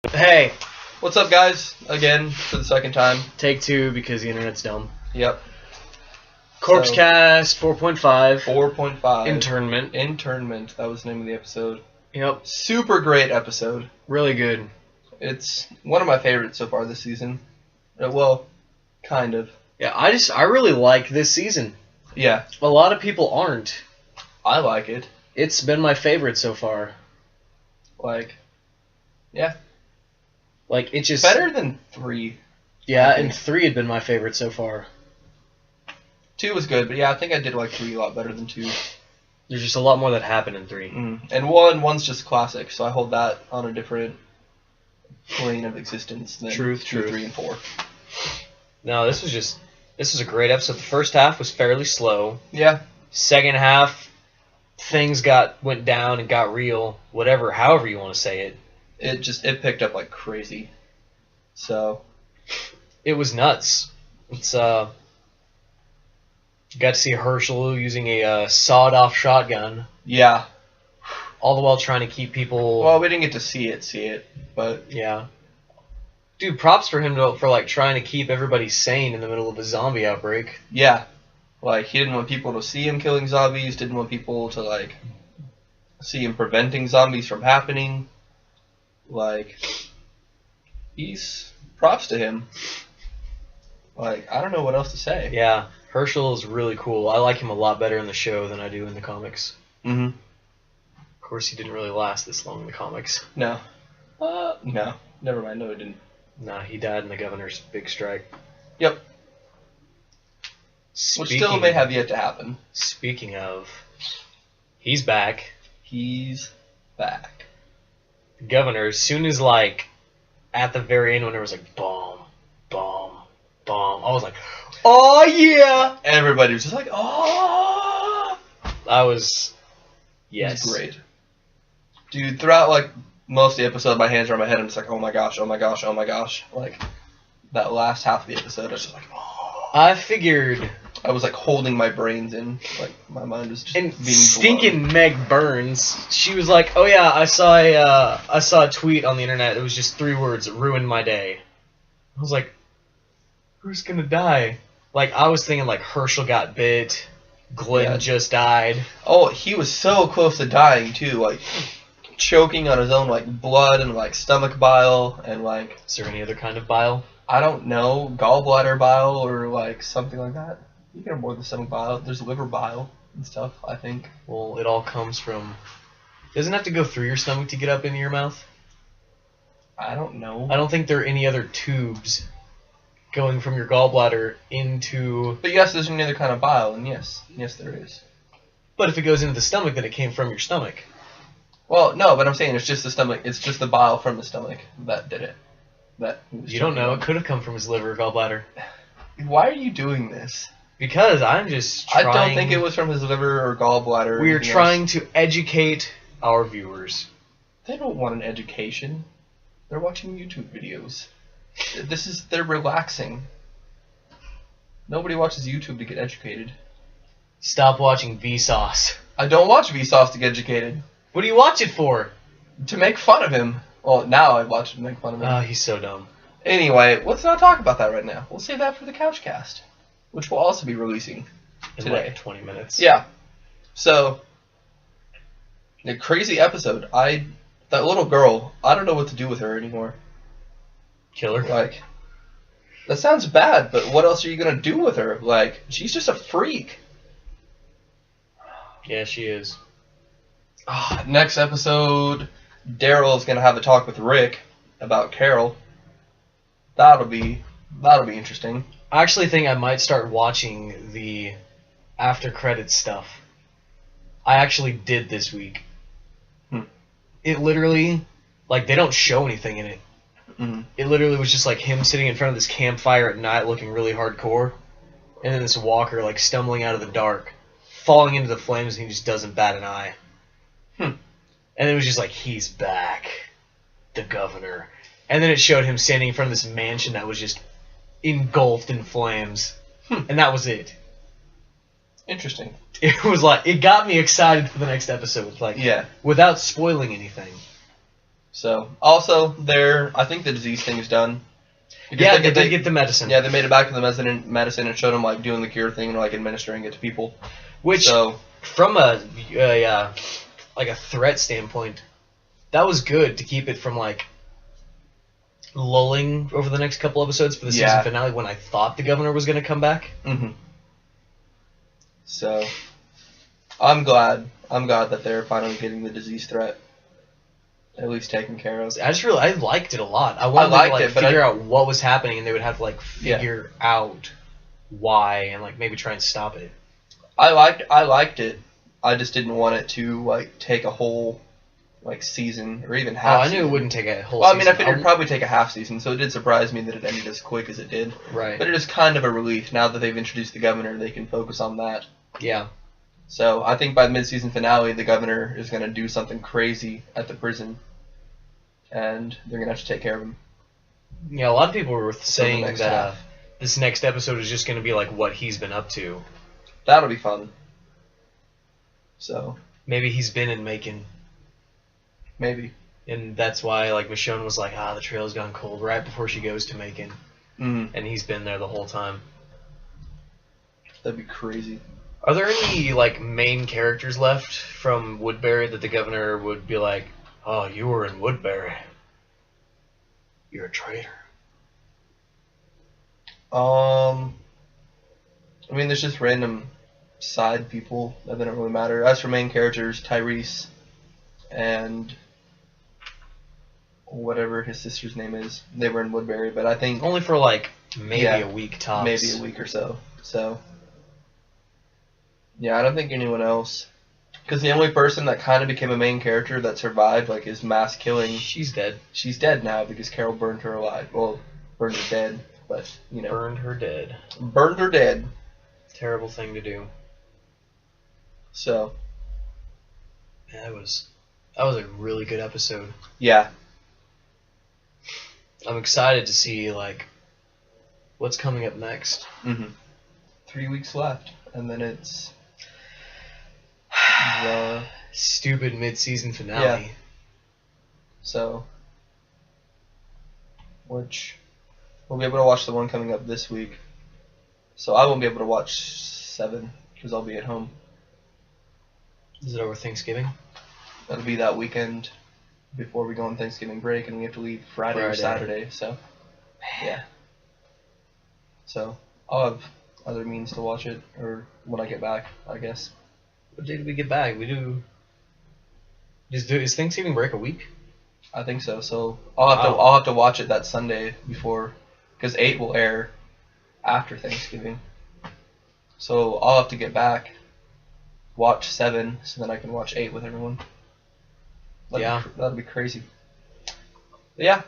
Hey, What's up, guys? Again, for the second time. take two because the internet's dumb. Yep. CorpseCast 4.5. 4.5. Internment. Internment. That was the name of the episode. Yep. Super great episode. Really good. It's one of my favorites so far this season. Well, kind of. Yeah, I really like this season. Yeah. A lot of people aren't. I like it. It's been my favorite so far. Yeah. It's just Better than 3. Yeah, and 3 had been my favorite so far. 2 was good, but yeah, I think I did like 3 a lot better than 2. There's just a lot more that happened in 3. And one's just classic, so I hold that on a different plane of existence than 2, 3, and 4. No, this was a great episode. The first half was fairly slow. Yeah. Second half, things went down and got real. However you want to say it. It picked up like crazy. So It was nuts. It's got to see Herschel using a sawed-off shotgun, yeah. all the while trying to keep people. Well, we didn't get to see it, but Yeah, dude, props for him for trying to keep everybody sane in the middle of a zombie outbreak. yeah, he didn't want people to see him killing zombies. Didn't want people to see him preventing zombies from happening. He's props to him. I don't know what else to say. Yeah, Herschel is really cool. I like him a lot better in the show than I do in the comics. Mm-hmm. Of course, he didn't really last this long in the comics. No. No. Never mind. No, it didn't. Nah, he died in the governor's big strike. Yep. Which still may have yet to happen. Speaking of, he's back. He's back. The governor, as soon as at the very end when it was bomb, bomb, bomb, I was like, oh yeah! Everybody was just like, oh! Yes. It was great. Dude, throughout most of the episode, my hands are on my head. I'm just like, oh my gosh, oh my gosh, oh my gosh. That last half of the episode, I was just like, oh. I figured. I was holding my brains in. My mind was just and being stinking blown. Meg Burns, she was like, oh yeah, I saw a tweet on the internet. It was just 3 words, it ruined my day. I was like, who's gonna die? I was thinking Herschel got bit, Glenn just died. Oh, he was so close to dying too, choking on his own blood and stomach bile and Is there any other kind of bile? I don't know, gallbladder bile or something like that. You can avoid the stomach bile. There's liver bile and stuff, I think. Well, it all comes from. Doesn't it have to go through your stomach to get up into your mouth? I don't know. I don't think there are any other tubes going from your gallbladder into. But yes, there's any other kind of bile, and yes, there is. But if it goes into the stomach, then it came from your stomach. Well, no, but I'm saying it's just the stomach. It's just the bile from the stomach that did it. You don't know. It could have come from his liver or gallbladder. Why are you doing this? Because I'm just trying. I don't think it was from his liver or gallbladder. We are trying to educate our viewers. They don't want an education. They're watching YouTube videos. They're relaxing. Nobody watches YouTube to get educated. Stop watching Vsauce. I don't watch Vsauce to get educated. What do you watch it for? To make fun of him. Well, now I watch it to make fun of him. Oh, he's so dumb. Anyway, let's not talk about that right now. We'll save that for the CouchCast, which will also be releasing today. In 20 minutes. Yeah. So, a crazy episode. That little girl, I don't know what to do with her anymore. Kill her? That sounds bad, but what else are you going to do with her? She's just a freak. Yeah, she is. Next episode, Daryl is going to have a talk with Rick about Carol. That'll be interesting. I actually think I might start watching the after credits stuff. I actually did this week. It literally, they don't show anything in it. Mm-hmm. It literally was just him sitting in front of this campfire at night looking really hardcore. And then this walker stumbling out of the dark, falling into the flames, and he just doesn't bat an eye. And it was just he's back. The governor. And then it showed him standing in front of this mansion that was just engulfed in flames. And that was it. Interesting. It was it got me excited for the next episode. Yeah. Without spoiling anything. So, also, I think the disease thing is done. Because Yeah, they did get the medicine. Yeah, they made it back to the medicine and showed them, like, doing the cure thing and, like, administering it to people. Which, so, from a threat standpoint, that was good to keep it from, like, lulling over the next couple episodes for the season finale when I thought the governor was going to come back. Mm-hmm. So, I'm glad that they're finally getting the disease threat at least taken care of. I liked it a lot. I wanted to figure out what was happening, and they would have to like figure out why and like maybe try and stop it. I liked it. I just didn't want it to like take a whole like season or even half. I knew it wouldn't take a whole. Well, season. I mean, I figured it'd probably take a half season, so it did surprise me that it ended as quick as it did. Right. But it is kind of a relief now that they've introduced the governor. They can focus on that. Yeah. So I think by the mid-season finale, the governor is going to do something crazy at the prison, and they're going to have to take care of him. Yeah, a lot of people were saying that this next episode is just going to be like what he's been up to. That'll be fun. So maybe he's been in Macon. Maybe. And that's why like Michonne was like, the trail's gone cold right before she goes to Macon. Mm. And he's been there the whole time. That'd be crazy. Are there any like main characters left from Woodbury that the governor would be like, oh, you were in Woodbury. You're a traitor. I mean, there's just random side people that don't really matter. As for main characters, Tyrese and whatever his sister's name is, they were in Woodbury, but I think only for like maybe a week tops. Maybe a week or so. So yeah, I don't think anyone else. Because the only person that kind of became a main character that survived like his mass killing, she's dead. She's dead now because Carol burned her alive. Well, burned her dead, but you know. Burned her dead. Burned her dead. Terrible thing to do. So. Yeah, that was a really good episode. Yeah. I'm excited to see like what's coming up next. Mm-hmm. 3 weeks left, and then it's the stupid mid-season finale. Yeah. So, which we'll be able to watch the one coming up this week. So I won't be able to watch 7 because I'll be at home. Is it over Thanksgiving? That'll be that weekend before we go on Thanksgiving break, and we have to leave Friday or Saturday. So, yeah. So I'll have other means to watch it, or when I get back, I guess. What day do we get back? We do. Is Thanksgiving break a week? I think so. So I'll have to watch it that Sunday before, because 8 will air after Thanksgiving. So I'll have to get back, watch 7, so then I can watch 8 with everyone. That'd be crazy. But yeah.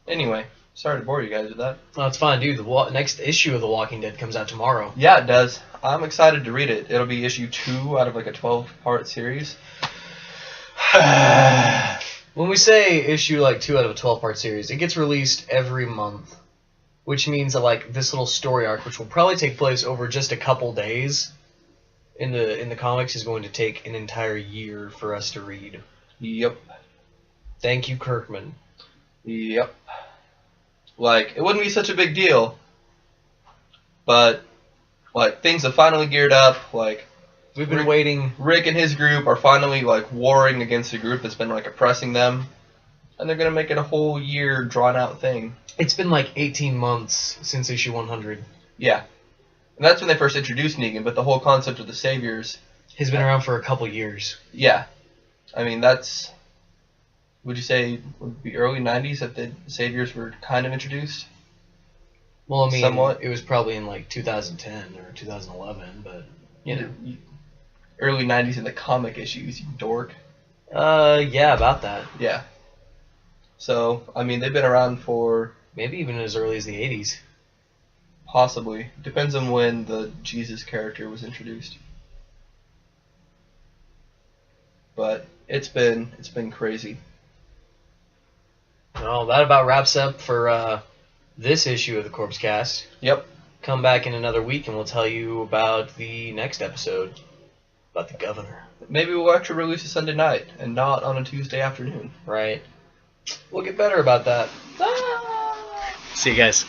Anyway, sorry to bore you guys with that. No, it's fine, dude. The next issue of The Walking Dead comes out tomorrow. Yeah, it does. I'm excited to read it. It'll be issue 2 out of like a 12-part series. When we say issue like 2 out of a 12-part series, it gets released every month, which means that like this little story arc, which will probably take place over just a couple days in the comics, is going to take an entire year for us to read. Yep. Thank you, Kirkman. Yep. Like, it wouldn't be such a big deal, but like things have finally geared up. Like, we've been waiting. Rick and his group are finally like warring against a group that's been like oppressing them, and they're gonna make it a whole year drawn out thing. It's been like 18 months since issue 100. Yeah, and that's when they first introduced Negan. But the whole concept of the Saviors has been around for a couple years. Yeah, I mean that's. Would you say would be early 90s that the Saviors were kind of introduced? Well, I mean, somewhat. It was probably in like 2010 or 2011, but you know. Early 90s in the comic issues, you dork. Yeah, about that. Yeah. So, I mean, they've been around for... maybe even as early as the 80s. Possibly. Depends on when the Jesus character was introduced. But it's been crazy. Well, that about wraps up for this issue of the CorpseCast. Yep. Come back in another week and we'll tell you about the next episode. About the governor. Maybe we'll actually release a Sunday night and not on a Tuesday afternoon. Right. We'll get better about that. Ah! See you guys.